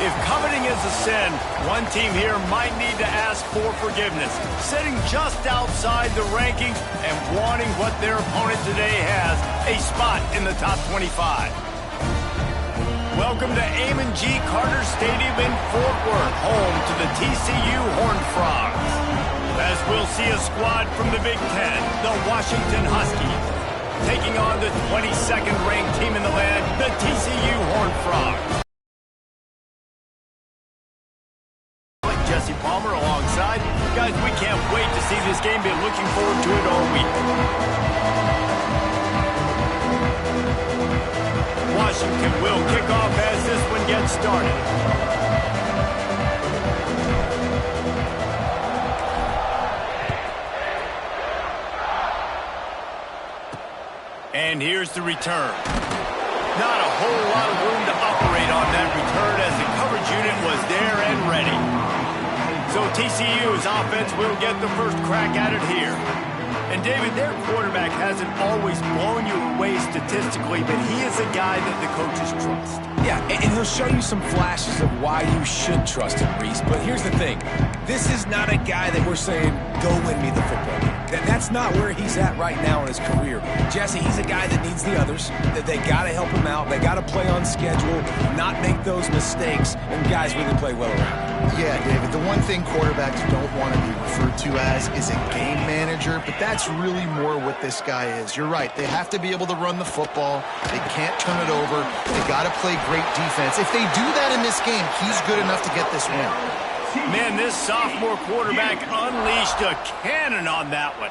If coveting is a sin, one team here might need to ask for forgiveness, sitting just outside the rankings and wanting what their opponent today has, a spot in the top 25. Welcome to Amon G. Carter Stadium in Fort Worth, home to the TCU Horned Frogs. As we'll see a squad from the Big Ten, the Washington Huskies, taking on the 22nd ranked team in the land, the TCU Horned Frogs. Jesse Palmer alongside. Guys, we can't wait to see this game. Been looking forward to it all week. Washington will kick off as this one gets started. And here's the return. Not a whole lot of room to operate on that return as the coverage unit was there and ready. So TCU's offense will get the first crack at it here. And David, their quarterback hasn't always blown you away statistically, but he is a guy that the coaches trust. Yeah, and he'll show you some flashes of why you should trust him, Reese. But here's the thing. This is not a guy that we're saying, go win me the football game. That's not where he's at right now in his career. Jesse, he's a guy that needs the others, that they got to help him out. They got to play on schedule, not make those mistakes, and guys really play well around him. Yeah, David, the one thing quarterbacks don't want to be referred to as is a game manager, but that's really more what this guy is. You're right. They have to be able to run the football. They can't turn it over. They got to play great defense. If they do that in this game, he's good enough to get this win. Man, this sophomore quarterback unleashed a cannon on that one.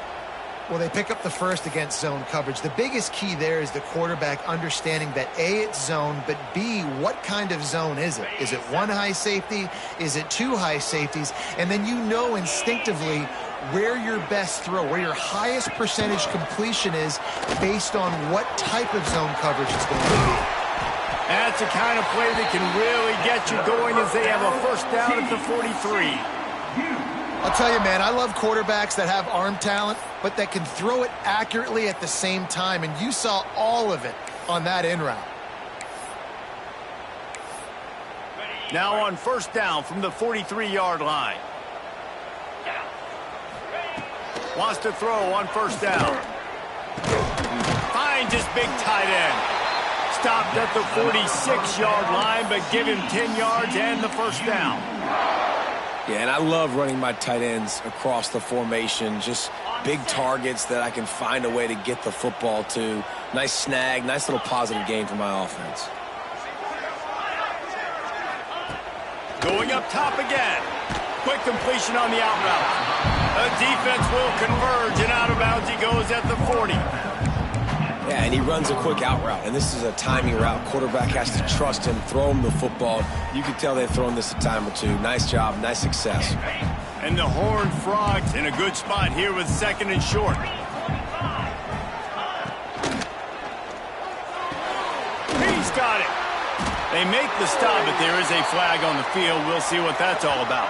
Well, they pick up the first against zone coverage. The biggest key there is the quarterback understanding that A, it's zone, but B, what kind of zone is it? Is it one high safety? Is it two high safeties? And then you know instinctively where your best throw, where your highest percentage completion is based on what type of zone coverage it's going to be. That's the kind of play that can really get you going as they have a first down at the 43. I'll tell you, man, I love quarterbacks that have arm talent, but that can throw it accurately at the same time, and you saw all of it on that in route. Now on first down from the 43-yard line. Wants to throw on first down. Finds his big tight end. Stopped at the 46-yard line, but give him 10 yards and the first down. Yeah, and I love running my tight ends across the formation. Just big targets that I can find a way to get the football to. Nice snag, nice little positive gain for my offense. Going up top again. Quick completion on the out route. The defense will converge, and out of bounds he goes at the 40. Yeah, and he runs a quick out route, and this is a timing route. Quarterback has to trust him, throw him the football. You can tell they've thrown this a time or two. Nice job, nice success. And the Horned Frogs in a good spot here with second and short. He's got it. They make the stop, but there is a flag on the field. We'll see what that's all about.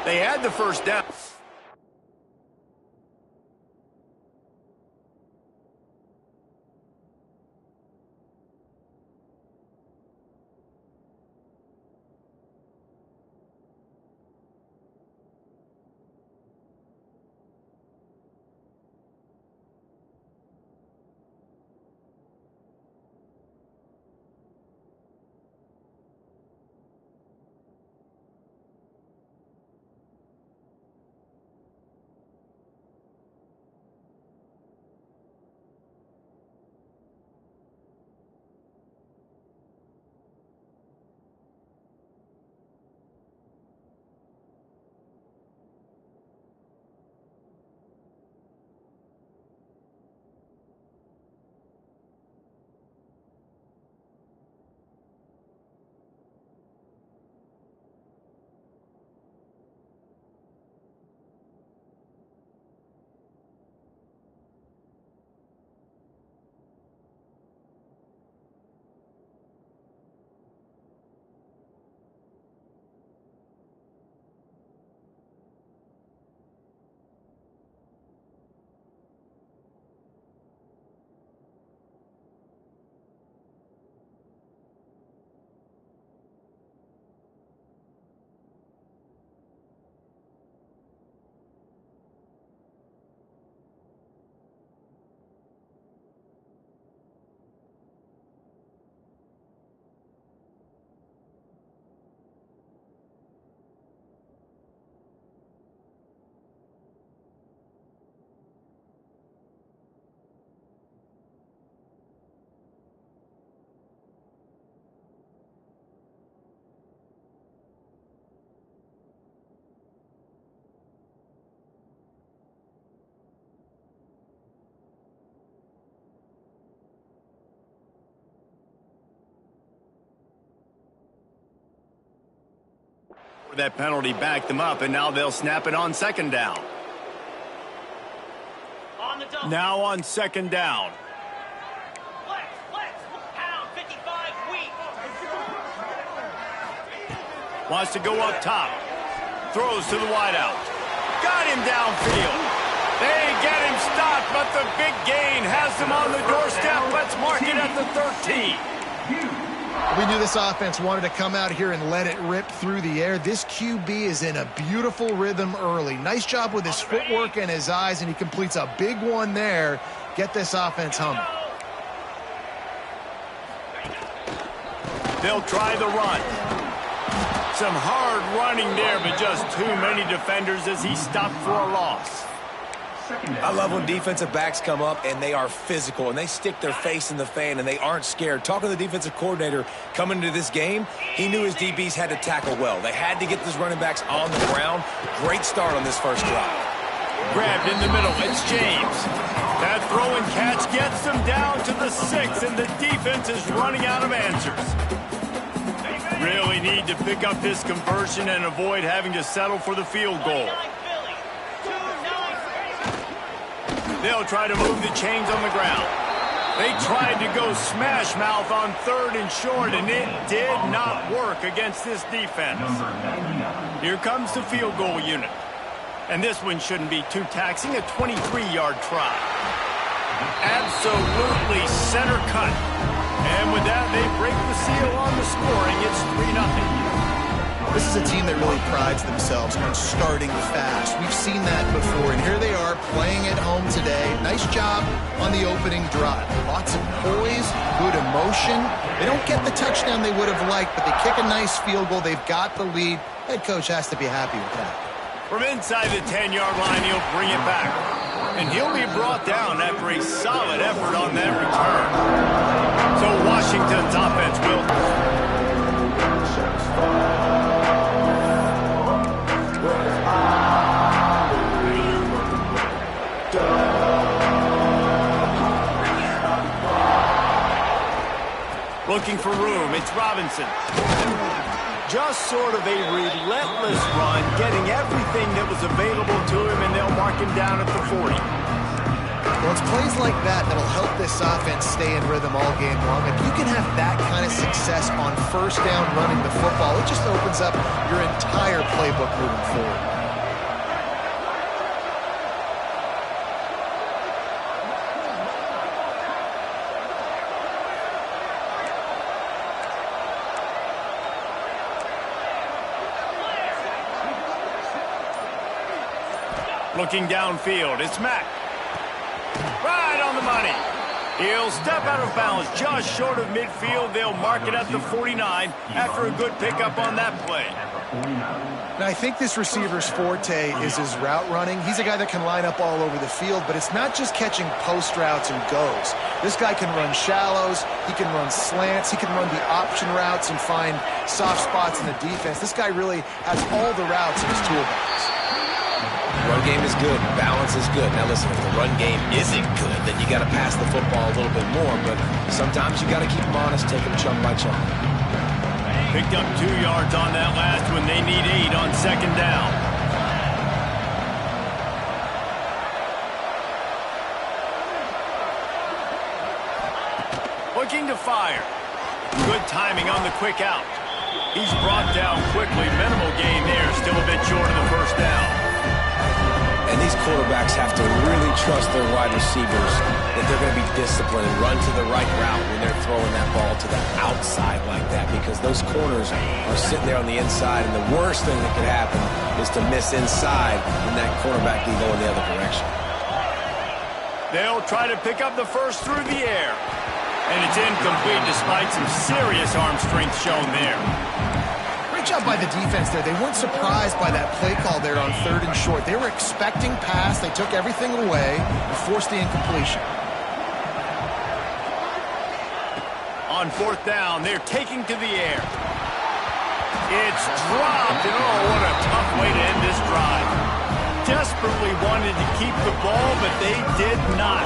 They had the first down. That penalty backed them up, and now they'll snap it on second down. Now on second down. Wants to go up top. Throws to the wideout. Got him downfield. They get him stopped, but the big gain has them on the doorstep. Let's mark it at the 13. We knew this offense wanted to come out here and let it rip through the air. This QB is in a beautiful rhythm early. Nice job with his footwork and his eyes, and he completes a big one there. Get this offense humming. They'll try the run. Some hard running there, but just too many defenders as he stopped for a loss. I love when defensive backs come up and they are physical and they stick their face in the fan and they aren't scared. Talking to the defensive coordinator coming into this game, he knew his DBs had to tackle well. They had to get those running backs on the ground. Great start on this first drive. Grabbed in the middle. It's James. That throw and catch gets them down to the 6, and the defense is running out of answers. Really need to pick up this conversion and avoid having to settle for the field goal. They'll try to move the chains on the ground. They tried to go smash mouth on 3rd and short, and it did not work against this defense. Here comes the field goal unit. And this one shouldn't be too taxing, a 23-yard try. Absolutely center cut. And with that, they break the seal on the scoring. It's 3-0. This is a team that really prides themselves on starting fast. We've seen that before, and here they are playing at home today. Nice job on the opening drive. Lots of poise, good emotion. They don't get the touchdown they would have liked, but they kick a nice field goal. They've got the lead. Head coach has to be happy with that. From inside the 10-yard line, he'll bring it back. And he'll be brought down after a solid effort on that return. So Washington's offense will... Looking for room, it's Robinson. Just sort of a relentless run, getting everything that was available to him, and they'll mark him down at the 40. Well, it's plays like that that'll help this offense stay in rhythm all game long. If you can have that kind of success on first down running the football, it just opens up your entire playbook moving forward. Looking downfield, it's Mack. Right on the money. He'll step out of bounds just short of midfield. They'll mark it at the 49 after a good pickup on that play. Now, I think this receiver's forte is his route running. He's a guy that can line up all over the field, but it's not just catching post routes and goes. This guy can run shallows, he can run slants, he can run the option routes and find soft spots in the defense. This guy really has all the routes in his toolbox. Run game is good. Balance is good. Now listen, if the run game isn't good, then you got to pass the football a little bit more. But sometimes you got to keep them honest, take them chunk by chunk. Picked up 2 yards on that last one. They need 8 on second down. Looking to fire. Good timing on the quick out. He's brought down quickly. Minimal gain there. Still a bit short of the first down. And these quarterbacks have to really trust their wide receivers that they're going to be disciplined and run to the right route when they're throwing that ball to the outside like that, because those corners are sitting there on the inside, and the worst thing that could happen is to miss inside and that quarterback can go in the other direction. They'll try to pick up the first through the air. And it's incomplete despite some serious arm strength shown there. Great job by the defense there. They weren't surprised by that play call there on 3rd and short. They were expecting pass. They took everything away and forced the incompletion. On 4th down, they're taking to the air. It's dropped, and oh, what a tough way to end this drive. Desperately wanted to keep the ball, but they did not.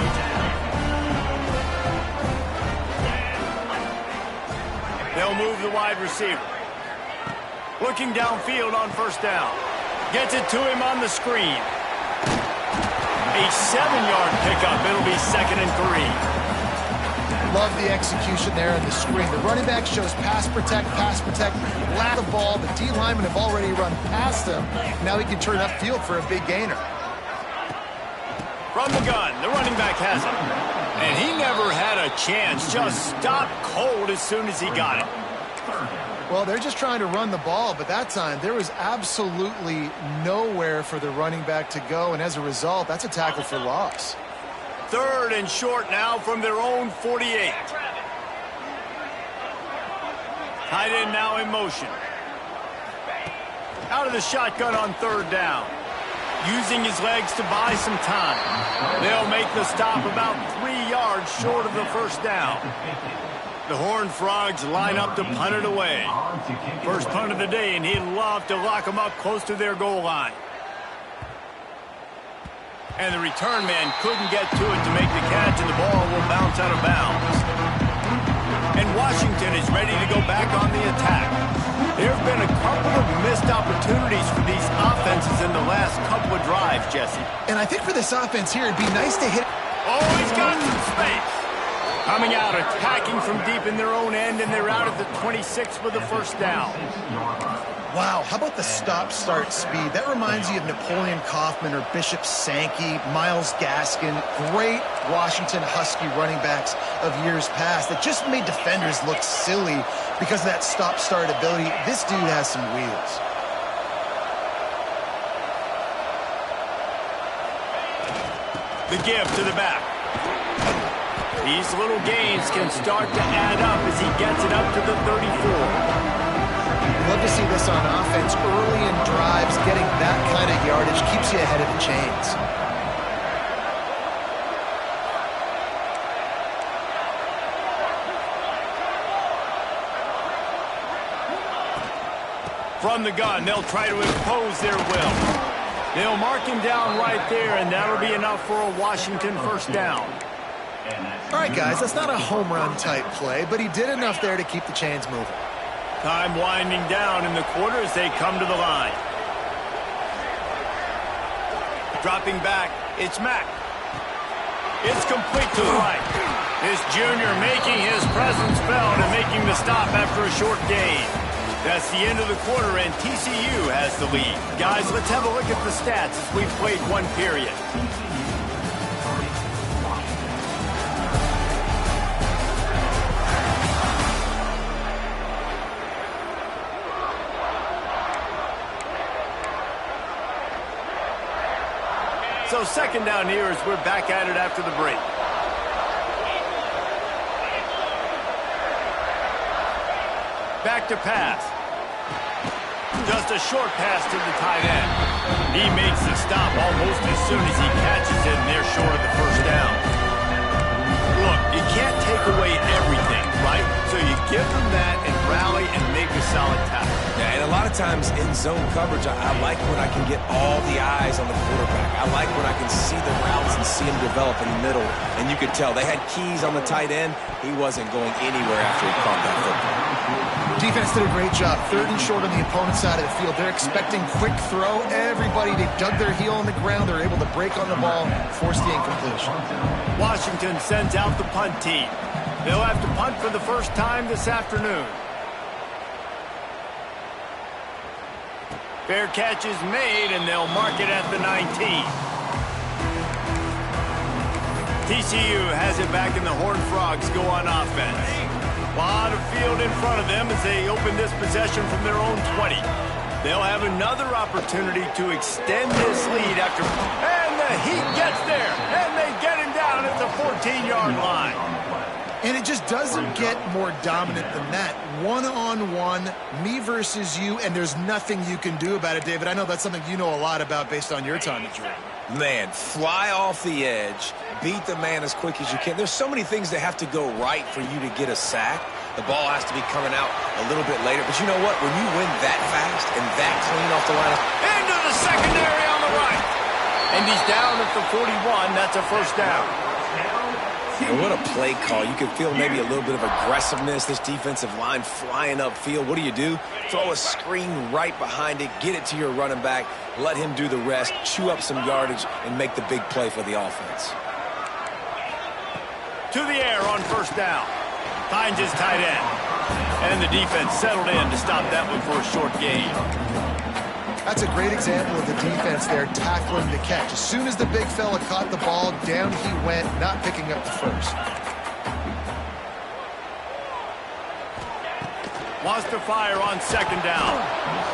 They'll move the wide receiver. Looking downfield on first down. Gets it to him on the screen. A 7-yard pickup. It'll be 2nd and 3. Love the execution there in the screen. The running back shows pass protect, lap the ball. The D linemen have already run past him. Now he can turn upfield for a big gainer. From the gun, the running back has it. And he never had a chance. Just stopped cold as soon as he got it. Well, they're just trying to run the ball, but that time there was absolutely nowhere for the running back to go, and as a result, that's a tackle for loss. 3rd and short now from their own 48. Tight end now in motion. Out of the shotgun on 3rd down. Using his legs to buy some time. They'll make the stop about 3 yards short of the first down. The Horned Frogs line up to punt it away. First punt of the day, and he'd love to lock them up close to their goal line. And the return man couldn't get to it to make the catch, and the ball will bounce out of bounds. And Washington is ready to go back on the attack. There have been a couple of missed opportunities for these offenses in the last couple of drives, Jesse. And I think for this offense here, it'd be nice to hit. Oh, he's got some space. Coming out, attacking from deep in their own end, and they're out at the 26 for the first down. Wow, how about the stop-start speed? That reminds you of Napoleon Kaufman or Bishop Sankey, Myles Gaskin, great Washington Husky running backs of years past that just made defenders look silly because of that stop-start ability. This dude has some wheels. The give to the back. These little gains can start to add up as he gets it up to the 34. Love to see this on offense. Early in drives, getting that kind of yardage keeps you ahead of the chains. From the gun, they'll try to impose their will. They'll mark him down right there, and that'll be enough for a Washington first down. All right, guys, that's not a home run type play, but he did enough there to keep the chains moving. Time winding down in the quarter as they come to the line. Dropping back, it's Mack. It's complete to the right. This junior making his presence felt and making the stop after a short gain. That's the end of the quarter, and TCU has the lead. Guys, let's have a look at the stats as we've played one period. So second down here as we're back at it after the break. Back to pass. Just a short pass to the tight end. He makes the stop almost as soon as he catches it, and they're short of the first down. Look, you can't take away everything, right? So you give them that and rally and make a solid tackle. Yeah, and a lot of times in zone coverage, I like when I can get all the eyes on the quarterback. I like when I can see the routes and see him develop in the middle. And you could tell they had keys on the tight end. He wasn't going anywhere after he caught that football. Defense did a great job. 3rd and short on the opponent's side of the field. They're expecting quick throw. Everybody, they dug their heel on the ground. They're able to break on the ball, force the incompletion. Washington sends out the punt team. They'll have to punt for the first time this afternoon. Fair catch is made, and they'll mark it at the 19. TCU has it back, and the Horned Frogs go on offense. A lot of field in front of them as they open this possession from their own 20. They'll have another opportunity to extend this lead after... And the Heat gets there, and they get him down at the 14-yard line. And it just doesn't get more dominant than that. One-on-one, me versus you, and there's nothing you can do about it, David. I know that's something you know a lot about based on your time at Jordan. Man, fly off the edge, beat the man as quick as you can. There's so many things that have to go right for you to get a sack. The ball has to be coming out a little bit later. But you know what? When you win that fast and that clean off the line... Into the secondary on the right. And he's down at the 41. That's a first down. And what a play call. You can feel maybe a little bit of aggressiveness, this defensive line flying upfield. What do? Throw a screen right behind it, get it to your running back, let him do the rest, chew up some yardage, and make the big play for the offense. To the air on first down. Finds his tight end. And the defense settled in to stop that one for a short gain. That's a great example of the defense there tackling the catch. As soon as the big fella caught the ball, down he went, not picking up the first. Wants to fire on second down.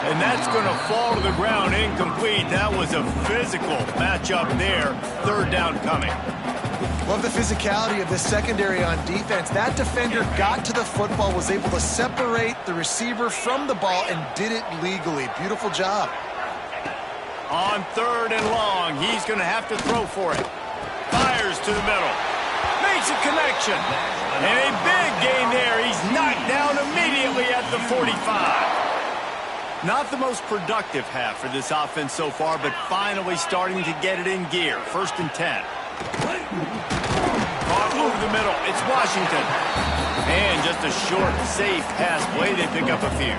And that's going to fall to the ground incomplete. That was a physical matchup there. Third down coming. Love the physicality of this secondary on defense. That defender got to the football, was able to separate the receiver from the ball, and did it legally. Beautiful job. On third and long, he's going to have to throw for it. Fires to the middle. Makes a connection. And a big gain there. He's knocked down immediately at the 45. Not the most productive half for this offense so far, but finally starting to get it in gear. First and 10. Caught over the middle. It's Washington. And just a short, safe pass play. They pick up a few.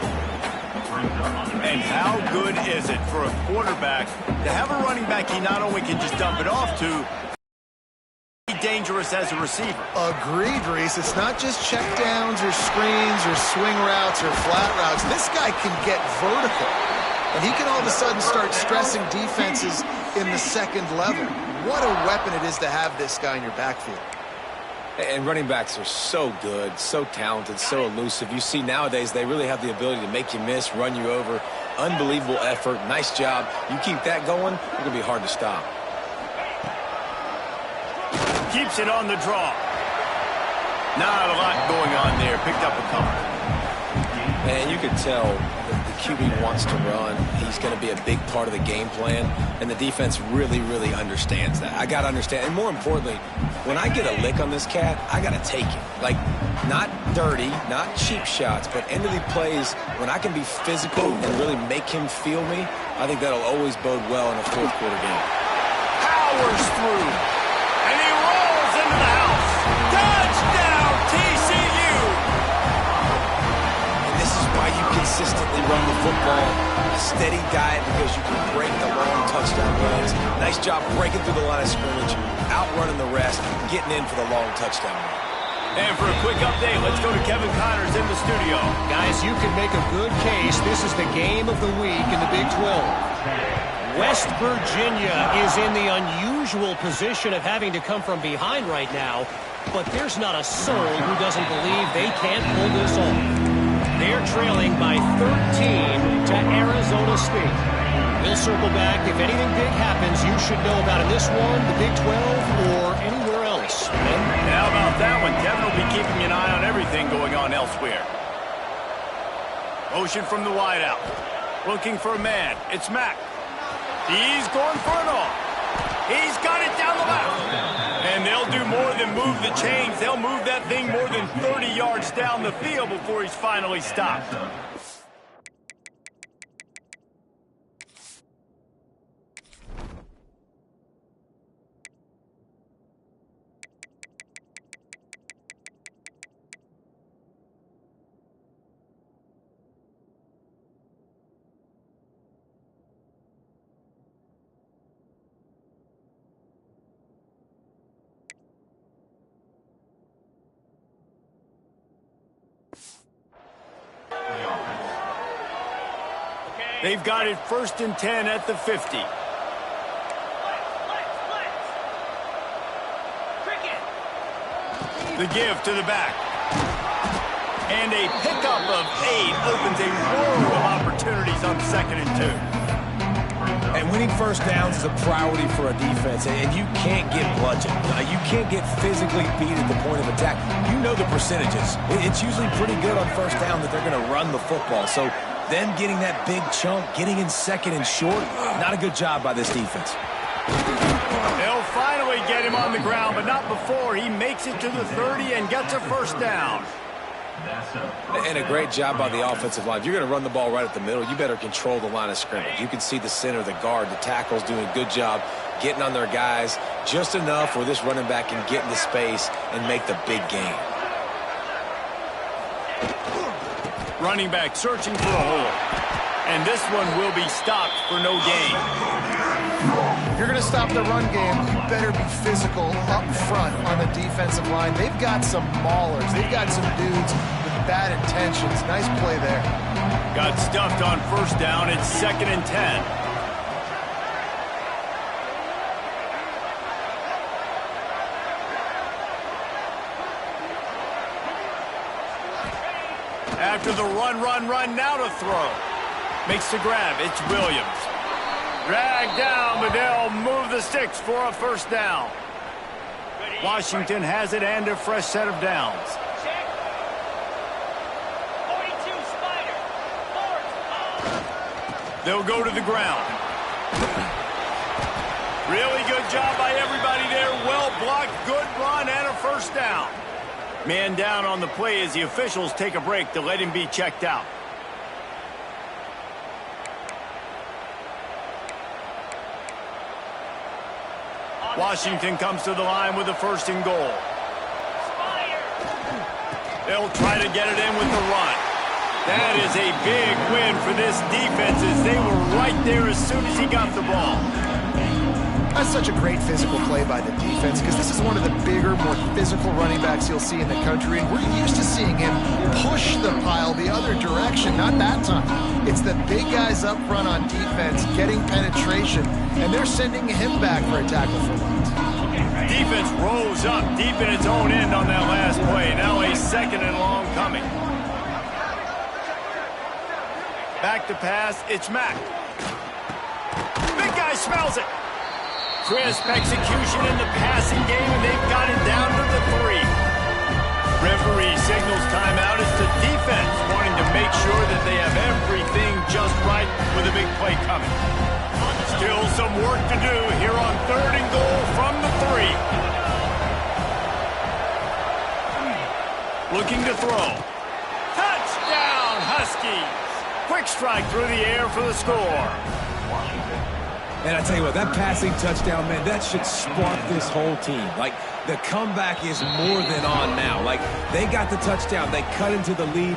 And how good is it for a quarterback to have a running back he not only can just dump it off to, be dangerous as a receiver? Agreed, Reese. It's not just check downs or screens or swing routes or flat routes. This guy can get vertical. And he can all of a sudden start stressing defenses in the second level. What a weapon it is to have this guy in your backfield. And running backs are so good, so talented, so elusive. You see nowadays they really have the ability to make you miss, run you over. Unbelievable effort. Nice job. You keep that going, it's going to be hard to stop. Keeps it on the draw. Not a lot going on there. Picked up a couple. And you can tell the QB wants to run. He's going to be a big part of the game plan. And the defense really, really understands that. I got to understand. And more importantly, when I get a lick on this cat, I got to take it. Like, not dirty, not cheap shots, but end of the plays, when I can be physical and really make him feel me, I think that'll always bode well in a fourth quarter game. Powers through. And he rolls into the house. Touchdown, TCU! And this is why you consistently run the football. A steady diet because you can break the long touchdown runs. Nice job breaking through the line of scrimmage, outrunning the rest, getting in for the long touchdown run. And for a quick update, let's go to Kevin Connors in the studio. Guys, you can make a good case. This is the game of the week in the Big 12. West Virginia is in the unusual position of having to come from behind right now, but there's not a soul who doesn't believe they can't pull this off. They're trailing by 13 to Arizona State. We'll circle back. If anything big happens, you should know about in this one, the Big 12, or anywhere else. How about that one? Kevin will be keeping an eye on everything going on elsewhere. Motion from the wideout. Looking for a man. It's Mack. He's going for it all. He's got it down the left. And they'll do more than move the chains. They'll move that thing more than 30 yards down the field before he's finally stopped. They've got it first and 10 at the 50. The give to the back. And a pickup of 8 opens a world of opportunities on second and 2. And winning first downs is a priority for a defense, and you can't get bludgeoned. You can't get physically beat at the point of attack. You know the percentages. It's usually pretty good on first down that they're going to run the football. So them getting that big chunk, getting in second and short, not a good job by this defense. They'll finally get him on the ground, but not before he makes it to the 30 and gets a first down. And a great job by the offensive line. If you're going to run the ball right at the middle, you better control the line of scrimmage. You can see the center, the guard, the tackles doing a good job getting on their guys just enough where this running back can get into space and make the big gain. Running back searching for a hole. And this one will be stopped for no gain. If you're going to stop the run game, you better be physical up front on the defensive line. They've got some maulers. They've got some dudes with bad intentions. Nice play there. Got stuffed on first down. It's 2nd and 10. After the run, now to throw. Makes the grab. It's Williams. Dragged down, but they'll move the sticks for a first down. Washington has it and a fresh set of downs. They'll go to the ground. Really good job by everybody there. Well blocked, good run, and a first down. Man down on the play as the officials take a break to let him be checked out. Washington comes to the line with a 1st and goal. They'll try to get it in with the run. That is a big win for this defense as they were right there as soon as he got the ball. That's such a great physical play by the defense because this is one of the bigger, more physical running backs you'll see in the country, and we're used to seeing him push the pile the other direction. Not that time. It's the big guys up front on defense getting penetration, and they're sending him back for a tackle for loss. Defense rose up deep in its own end on that last play. Now a 2nd and long coming. Back to pass. It's Mack. Big guy smells it. Crisp execution in the passing game, and they've got it down to the 3. Referee signals timeout. It's the defense wanting to make sure that they have everything just right with a big play coming. Still some work to do here on 3rd and goal from the 3. Looking to throw. Touchdown, Huskies! Quick strike through the air for the score. And I tell you what, that passing touchdown, man, that should spark this whole team. Like, the comeback is more than on now. Like, they got the touchdown. They cut into the lead.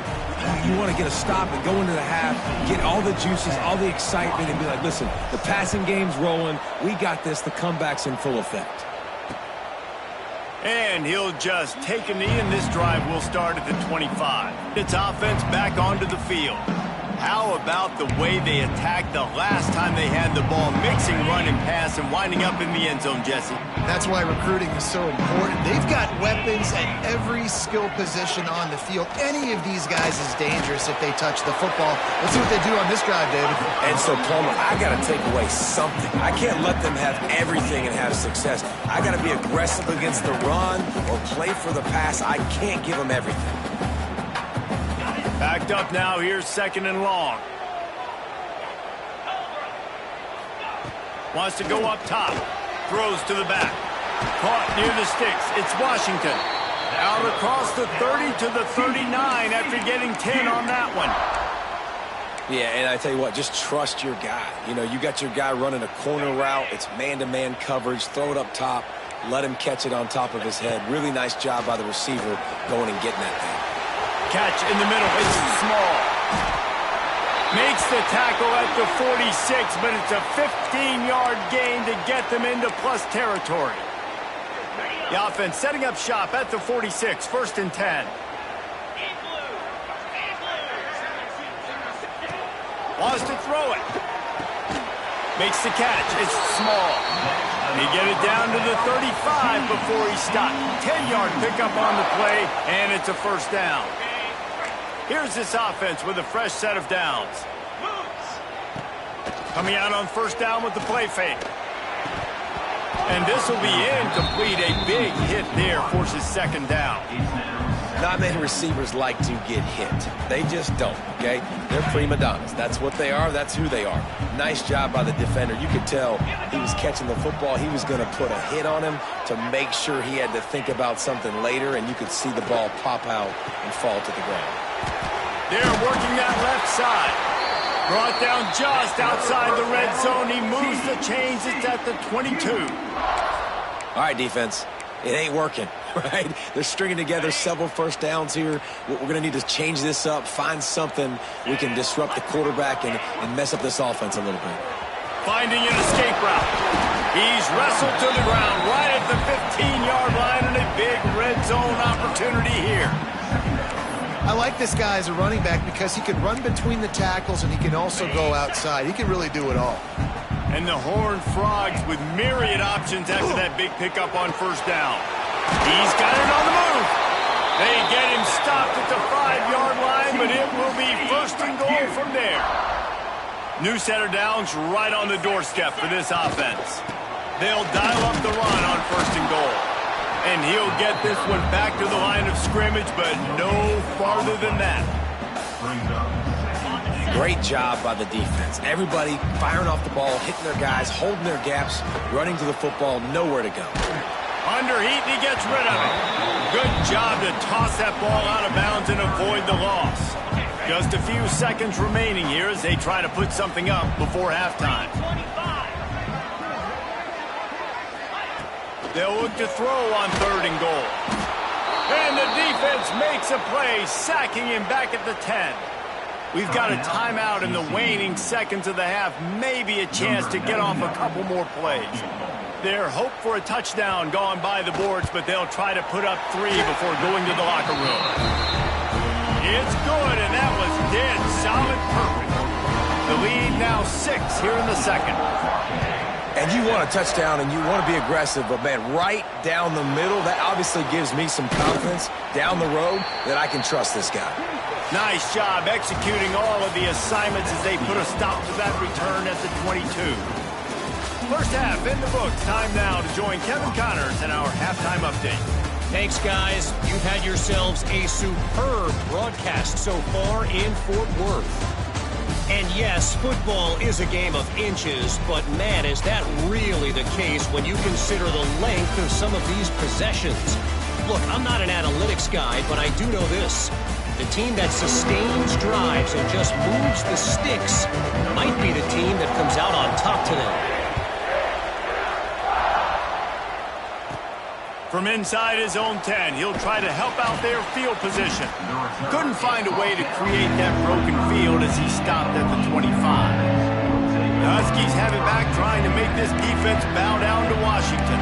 You want to get a stop and go into the half, get all the juices, all the excitement, and be like, listen, the passing game's rolling. We got this. The comeback's in full effect. And he'll just take a knee, and this drive will start at the 25. It's offense back onto the field. How about the way they attacked the last time they had the ball, mixing run and pass and winding up in the end zone, Jesse? That's why recruiting is so important. They've got weapons at every skill position on the field. Any of these guys is dangerous if they touch the football. Let's see what they do on this drive, David. And so, Palmer, I got to take away something. I can't let them have everything and have success. I got to be aggressive against the run or play for the pass. I can't give them everything. Backed up now, here's 2nd and long. Wants to go up top. Throws to the back. Caught near the sticks. It's Washington. Out across the 30 to the 39 after getting 10 on that one. Yeah, and I tell you what, just trust your guy. You know, you got your guy running a corner route. It's man-to-man coverage. Throw it up top. Let him catch it on top of his head. Really nice job by the receiver going and getting that thing. Catch in the middle. It's small. Makes the tackle at the 46, but it's a 15-yard gain to get them into plus territory. The offense setting up shop at the 46, 1st and 10. Wants to throw it. Makes the catch. It's small. He get it down to the 35 before he stopped. 10-yard pickup on the play, and it's a first down. Here's this offense with a fresh set of downs. Coming out on first down with the play fake. And this will be incomplete. A big hit there forces 2nd down. Not many receivers like to get hit. They just don't, okay? They're prima donnas. That's what they are. That's who they are. Nice job by the defender. You could tell he was catching the football. He was going to put a hit on him to make sure he had to think about something later, and you could see the ball pop out and fall to the ground. They're working that left side. Brought down just outside the red zone. He moves the chains. It's at the 22. All right, defense. It ain't working, right? They're stringing together several first downs here. We're going to need to change this up, find something we can disrupt the quarterback and mess up this offense a little bit. Finding an escape route. He's wrestled to the ground right at the 15-yard line and a big red zone opportunity here. I like this guy as a running back because he can run between the tackles and he can also go outside. He can really do it all. And the Horned Frogs with myriad options after that big pickup on first down. He's got it on the move. They get him stopped at the 5-yard line, but it will be first and goal from there. New set of downs right on the doorstep for this offense. They'll dial up the run on first and goal. And he'll get this one back to the line of scrimmage, but no farther than that. Great job by the defense. Everybody firing off the ball, hitting their guys, holding their gaps, running to the football, nowhere to go. Under heat, and he gets rid of it. Good job to toss that ball out of bounds and avoid the loss. Just a few seconds remaining here as they try to put something up before halftime. They'll look to throw on third and goal. And the defense makes a play, sacking him back at the 10. We've got a timeout in the waning seconds of the half. Maybe a chance to get off a couple more plays. Their hope for a touchdown gone by the boards, but they'll try to put up 3 before going to the locker room. It's good, and that was dead solid perfect. The lead now 6 here in the second. And you want a touchdown and you want to be aggressive, but man, right down the middle, that obviously gives me some confidence down the road that I can trust this guy. Nice job executing all of the assignments as they put a stop to that return at the 22. First half in the books. Time now to join Kevin Connors in our halftime update. Thanks, guys. You've had yourselves a superb broadcast so far in Fort Worth. And yes, football is a game of inches, but man, is that really the case when you consider the length of some of these possessions. Look, I'm not an analytics guy, but I do know this. The team that sustains drives and just moves the sticks might be the team that comes out on top today. From inside his own 10, he'll try to help out their field position. Couldn't find a way to create that broken field as he stopped at the 25. The Huskies have it back, trying to make this defense bow down to Washington.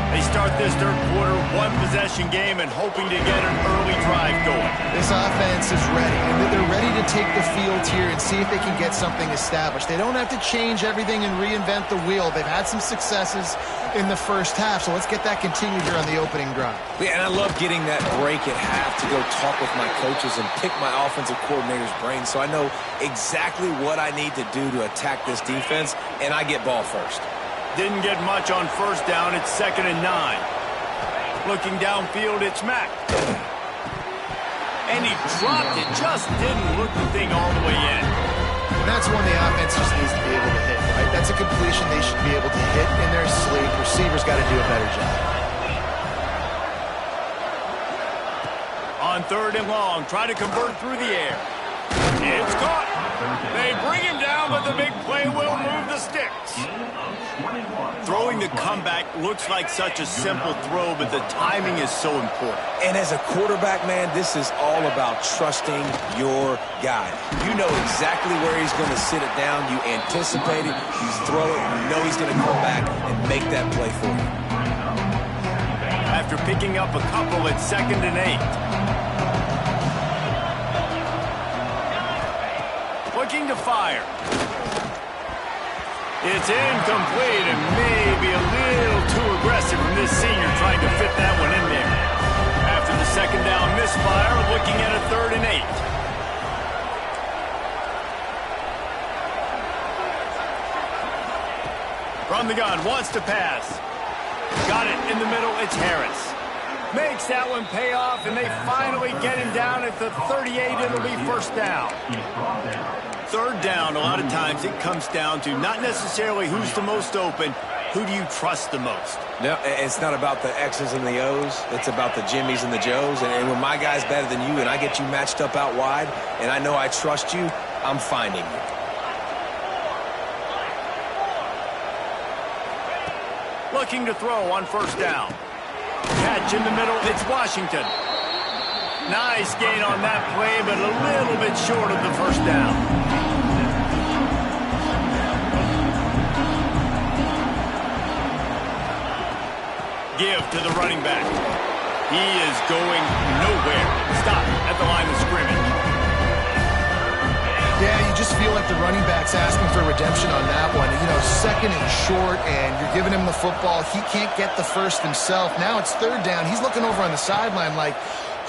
They start this third quarter, one-possession game, and hoping to get an early drive going. This offense is ready, and they're ready to take the field here and see if they can get something established. They don't have to change everything and reinvent the wheel. They've had some successes in the first half, so let's get that continued here on the opening drive. Yeah, and I love getting that break at half to go talk with my coaches and pick my offensive coordinator's brain so I know exactly what I need to do to attack this defense, and I get ball first. Didn't get much on first down. It's 2nd and 9. Looking downfield, it's Mack. And he dropped it. Just didn't look the thing all the way in. And that's one the offense just needs to be able to hit, right? That's a completion they should be able to hit in their sleep. Receivers got to do a better job. On 3rd and long, try to convert through the air. It's caught. They bring him down, but the big play will move the sticks. Throwing the comeback looks like such a simple throw, but the timing is so important. And as a quarterback, man, this is all about trusting your guy. You know exactly where he's going to sit it down. You anticipate it. You throw it. You know he's going to come back and make that play for you. After picking up a couple at 2nd and 8. Looking to fire. It's incomplete and maybe a little too aggressive from this senior trying to fit that one in there. After the 2nd down misfire, looking at a 3rd and 8. From the gun, wants to pass. Got it in the middle, it's Harris. Makes that one pay off, and they finally get him down at the 38. It'll be first down. Third down, a lot of times it comes down to not necessarily who's the most open, who do you trust the most? No, it's not about the X's and the O's. It's about the Jimmies and the Joes. And when my guy's better than you and I get you matched up out wide and I know I trust you, I'm finding you. Looking to throw on first down. Catch in the middle, it's Washington. Nice gain on that play, but a little bit short of the first down. Give to the running back. He is going nowhere. Stop at the line of scrimmage. Yeah, you just feel like the running back's asking for redemption on that one. You know, second and short, and you're giving him the football. He can't get the first himself. Now it's third down. He's looking over on the sideline like,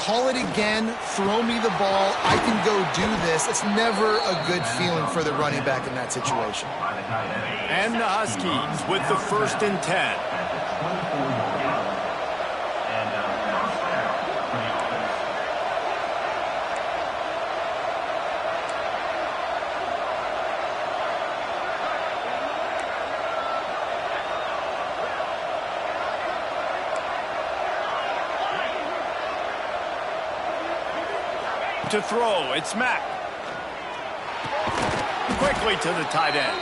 call it again, throw me the ball, I can go do this. It's never a good feeling for the running back in that situation. And the Huskies with the 1st and 10. To throw, it's Mack. Quickly to the tight end.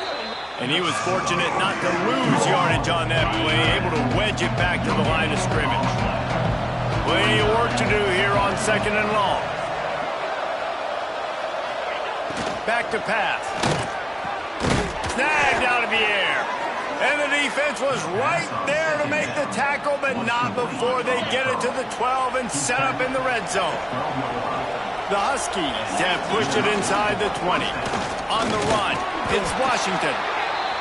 And he was fortunate not to lose yardage on that play, able to wedge it back to the line of scrimmage. Plenty of work to do here on 2nd and long. Back to pass. Snagged out of the air. And the defense was right there to make the tackle, but not before they get it to the 12 and set up in the red zone. The Huskies have pushed it inside the 20. On the run, it's Washington.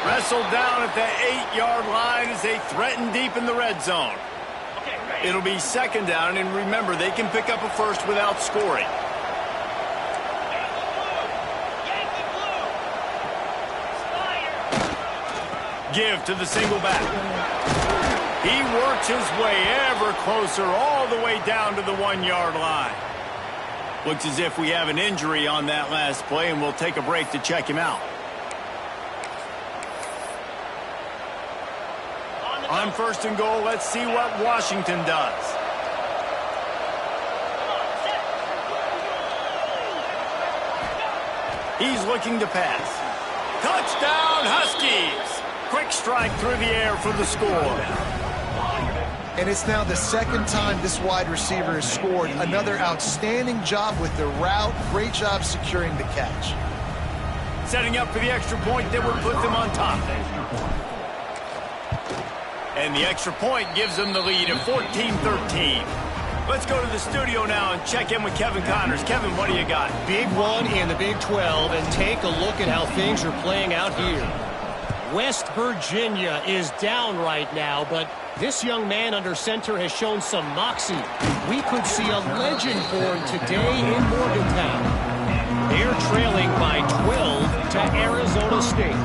Wrestled down at the 8-yard line as they threaten deep in the red zone. It'll be 2nd down, and remember, they can pick up a first without scoring. Give to the single back. He works his way ever closer all the way down to the 1-yard line. Looks as if we have an injury on that last play, and we'll take a break to check him out. On 1st and goal, let's see what Washington does. He's looking to pass. Touchdown, Huskies! Quick strike through the air for the score. And it's now the 2nd time this wide receiver has scored. Another outstanding job with the route. Great job securing the catch. Setting up for the extra point that would put them on top. And the extra point gives them the lead at 14-13. Let's go to the studio now and check in with Kevin Connors. Kevin, what do you got? Big one in the Big 12, and take a look at how things are playing out here. West Virginia is down right now, but this young man under center has shown some moxie. We could see a legend born today in Morgantown. They're trailing by 12 to Arizona State.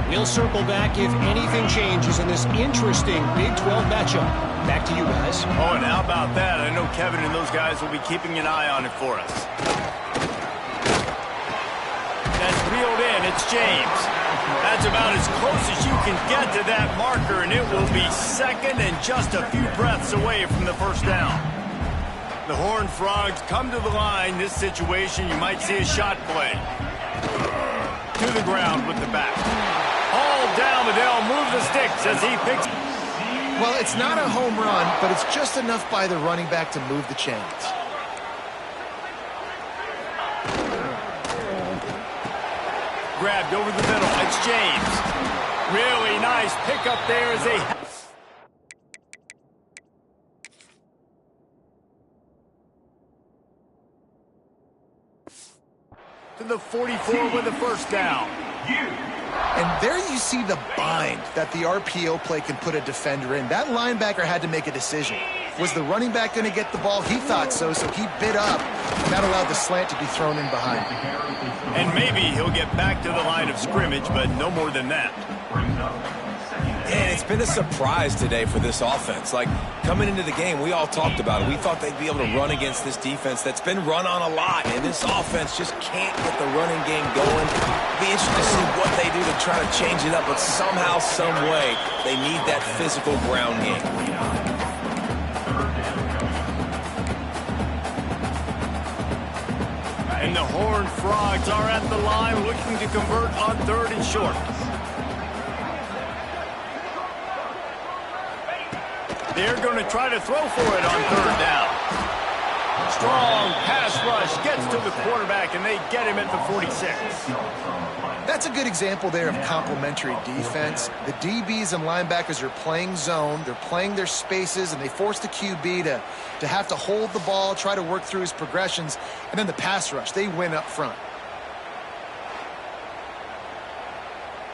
We'll circle back if anything changes in this interesting Big 12 matchup. Back to you guys. Oh, and how about that? I know Kevin and those guys will be keeping an eye on it for us. That's reeled in. It's James. That's about as close as you can get to that marker, and it will be 2nd and just a few breaths away from the first down. The Horned Frogs come to the line. This situation, you might see a shot play. To the ground with the back. All down, but they'll move the sticks as he picks. Well, it's not a home run, but it's just enough by the running back to move the chains. Grabbed over the middle. It's James. Really nice pickup there as they... to the 44 with a first down. And there you see the bind that the RPO play can put a defender in. That linebacker had to make a decision. Was the running back going to get the ball? He thought so, so he bit up. And that allowed the slant to be thrown in behind. And maybe he'll get back to the line of scrimmage, but no more than that. And it's been a surprise today for this offense. Like, coming into the game, we all talked about it. We thought they'd be able to run against this defense that's been run on a lot, and this offense just can't get the running game going. It'll be interesting to see what they do to try to change it up, but somehow, some way, they need that physical ground game. And the Horned Frogs are at the line looking to convert on 3rd and short. They're going to try to throw for it on 3rd down. Strong pass rush gets to the quarterback, and they get him at the 46. That's a good example there of complementary defense. The DBs and linebackers are playing zone. They're playing their spaces, and they force the QB to have to hold the ball, try to work through his progressions, and then the pass rush, they win up front.